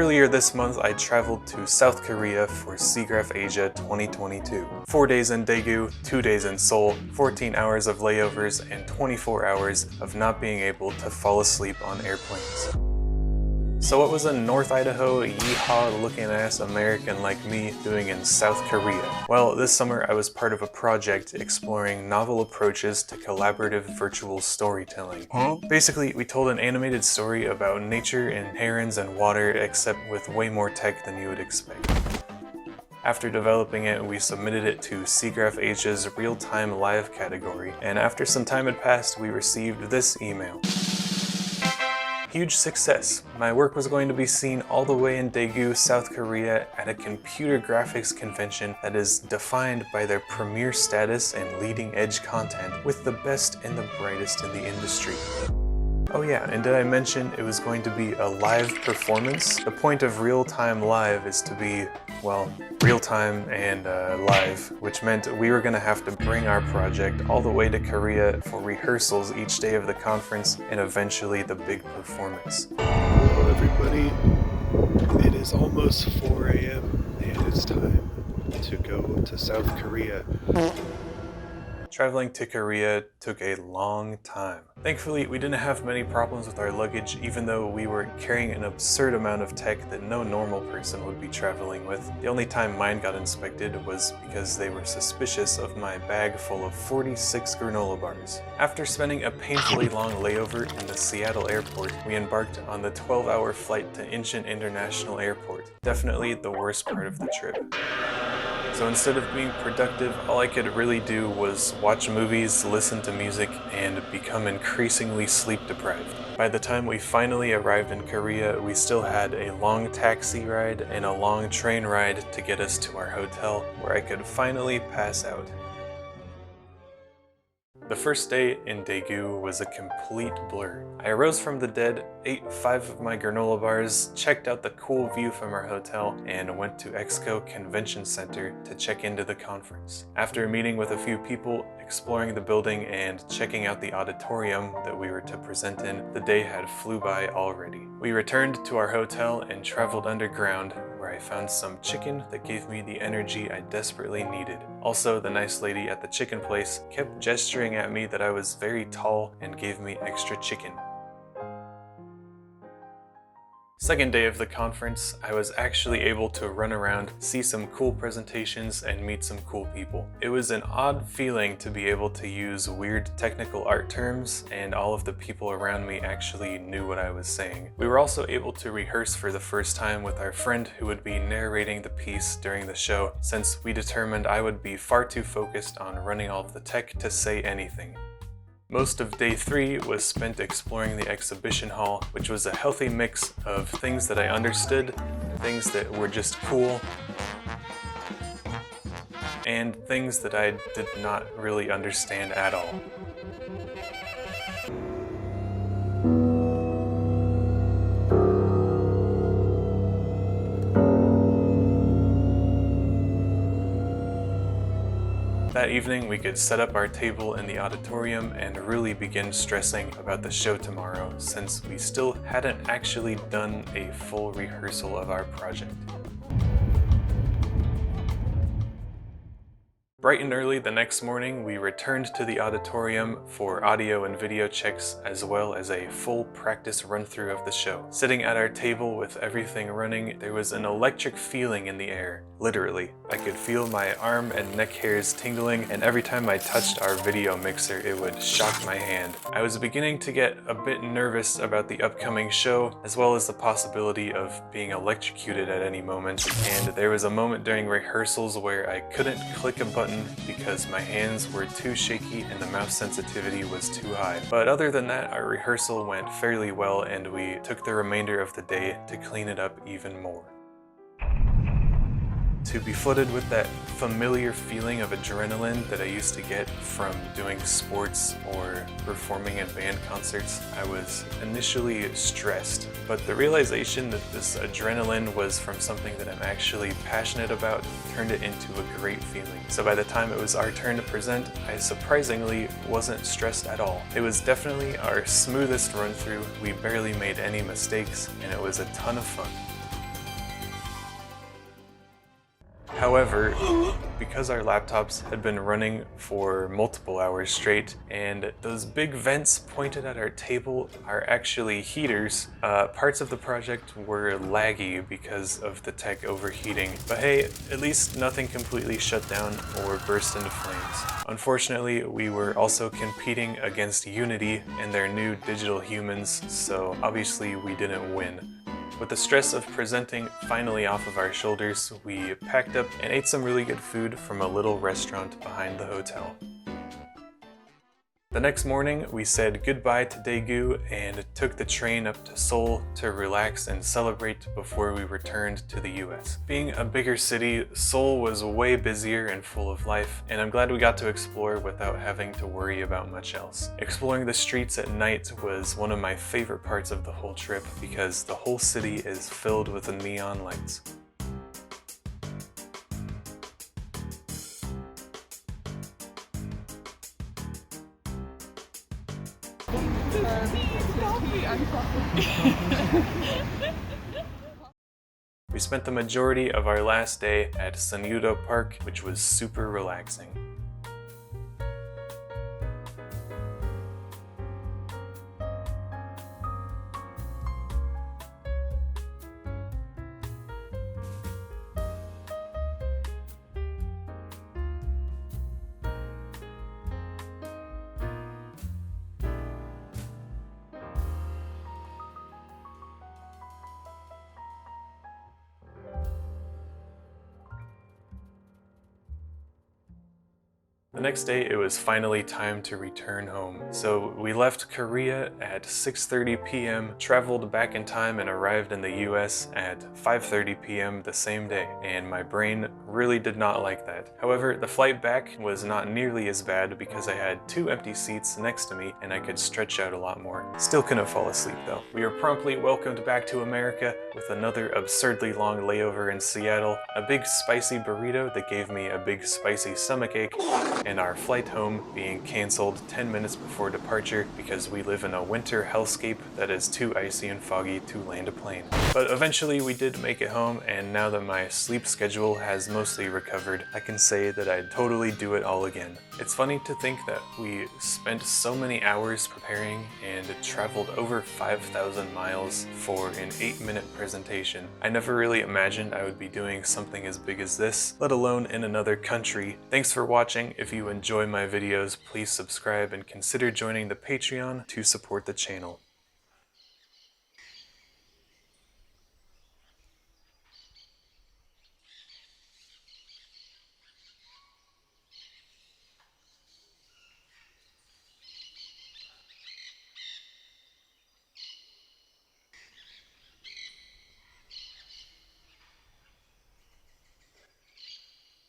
Earlier this month, I traveled to South Korea for SIGGRAPH Asia 2022. 4 days in Daegu, 2 days in Seoul, 14 hours of layovers, and 24 hours of not being able to fall asleep on airplanes. So what was a North Idaho, yeehaw looking ass American like me doing in South Korea? Well, this summer I was part of a project exploring novel approaches to collaborative virtual storytelling. Basically, we told an animated story about nature and herons and water, except with way more tech than you would expect. After developing it, we submitted it to SIGGRAPH Asia's real-time live category, and after some time had passed, we received this email. Huge success. My work was going to be seen all the way in Daegu, South Korea at a computer graphics convention that is defined by their premier status and leading edge content with the best and the brightest in the industry. Oh yeah, and did I mention it was going to be a live performance? The point of real-time live is to be, well, real-time and live, which meant we were going to have to bring our project all the way to Korea for rehearsals each day of the conference and eventually the big performance. Hello everybody, it is almost 4 a.m. and it's time to go to South Korea. Traveling to Korea took a long time. Thankfully, we didn't have many problems with our luggage, even though we were carrying an absurd amount of tech that no normal person would be traveling with. The only time mine got inspected was because they were suspicious of my bag full of 46 granola bars. After spending a painfully long layover in the Seattle airport, we embarked on the 12-hour flight to Incheon International Airport. Definitely the worst part of the trip. So instead of being productive, all I could really do was watch movies, listen to music, and become increasingly sleep deprived. By the time we finally arrived in Korea, we still had a long taxi ride and a long train ride to get us to our hotel, where I could finally pass out. The first day in Daegu was a complete blur. I arose from the dead, ate 5 of my granola bars, checked out the cool view from our hotel, and went to Exco Convention Center to check into the conference. After meeting with a few people, exploring the building, and checking out the auditorium that we were to present in, the day had flew by already. We returned to our hotel and traveled underground, where I found some chicken that gave me the energy I desperately needed. Also, the nice lady at the chicken place kept gesturing at me that I was very tall and gave me extra chicken. Second day of the conference, I was actually able to run around, see some cool presentations, and meet some cool people. It was an odd feeling to be able to use weird technical art terms, and all of the people around me actually knew what I was saying. We were also able to rehearse for the first time with our friend who would be narrating the piece during the show, since we determined I would be far too focused on running all of the tech to say anything. Most of day 3 was spent exploring the exhibition hall, which was a healthy mix of things that I understood, things that were just cool, and things that I did not really understand at all. That evening, we could set up our table in the auditorium and really begin stressing about the show tomorrow, since we still hadn't actually done a full rehearsal of our project. Bright and early the next morning, we returned to the auditorium for audio and video checks, as well as a full practice run-through of the show. Sitting at our table with everything running, there was an electric feeling in the air. Literally, I could feel my arm and neck hairs tingling, and every time I touched our video mixer, it would shock my hand. I was beginning to get a bit nervous about the upcoming show, as well as the possibility of being electrocuted at any moment, and there was a moment during rehearsals where I couldn't click a button because my hands were too shaky and the mouse sensitivity was too high. But other than that, our rehearsal went fairly well, and we took the remainder of the day to clean it up even more. To be flooded with that familiar feeling of adrenaline that I used to get from doing sports or performing in band concerts, I was initially stressed, but the realization that this adrenaline was from something that I'm actually passionate about turned it into a great feeling. So by the time it was our turn to present, I surprisingly wasn't stressed at all. It was definitely our smoothest run through, we barely made any mistakes, and it was a ton of fun. However, because our laptops had been running for multiple hours straight, and those big vents pointed at our table are actually heaters, parts of the project were laggy because of the tech overheating. But hey, at least nothing completely shut down or burst into flames. Unfortunately, we were also competing against Unity and their new digital humans, so obviously we didn't win. With the stress of presenting finally off of our shoulders, we packed up and ate some really good food from a little restaurant behind the hotel. The next morning, we said goodbye to Daegu and took the train up to Seoul to relax and celebrate before we returned to the US. Being a bigger city, Seoul was way busier and full of life, and I'm glad we got to explore without having to worry about much else. Exploring the streets at night was one of my favorite parts of the whole trip because the whole city is filled with neon lights. We spent the majority of our last day at Sanyudo Park, which was super relaxing. The next day, it was finally time to return home. So we left Korea at 6:30 p.m., traveled back in time and arrived in the US at 5:30 p.m. the same day. And my brain really did not like that. However, the flight back was not nearly as bad because I had 2 empty seats next to me and I could stretch out a lot more. Still couldn't fall asleep though. We were promptly welcomed back to America with another absurdly long layover in Seattle, a big spicy burrito that gave me a big spicy stomachache, and our flight home being cancelled 10 minutes before departure because we live in a winter hellscape that is too icy and foggy to land a plane. But eventually we did make it home, and now that my sleep schedule has mostly recovered, I can say that I'd totally do it all again. It's funny to think that we spent so many hours preparing and traveled over 5,000 miles for an 8-minute presentation. I never really imagined I would be doing something as big as this, let alone in another country. Thanks for watching. If you enjoy my videos, please subscribe and consider joining the Patreon to support the channel.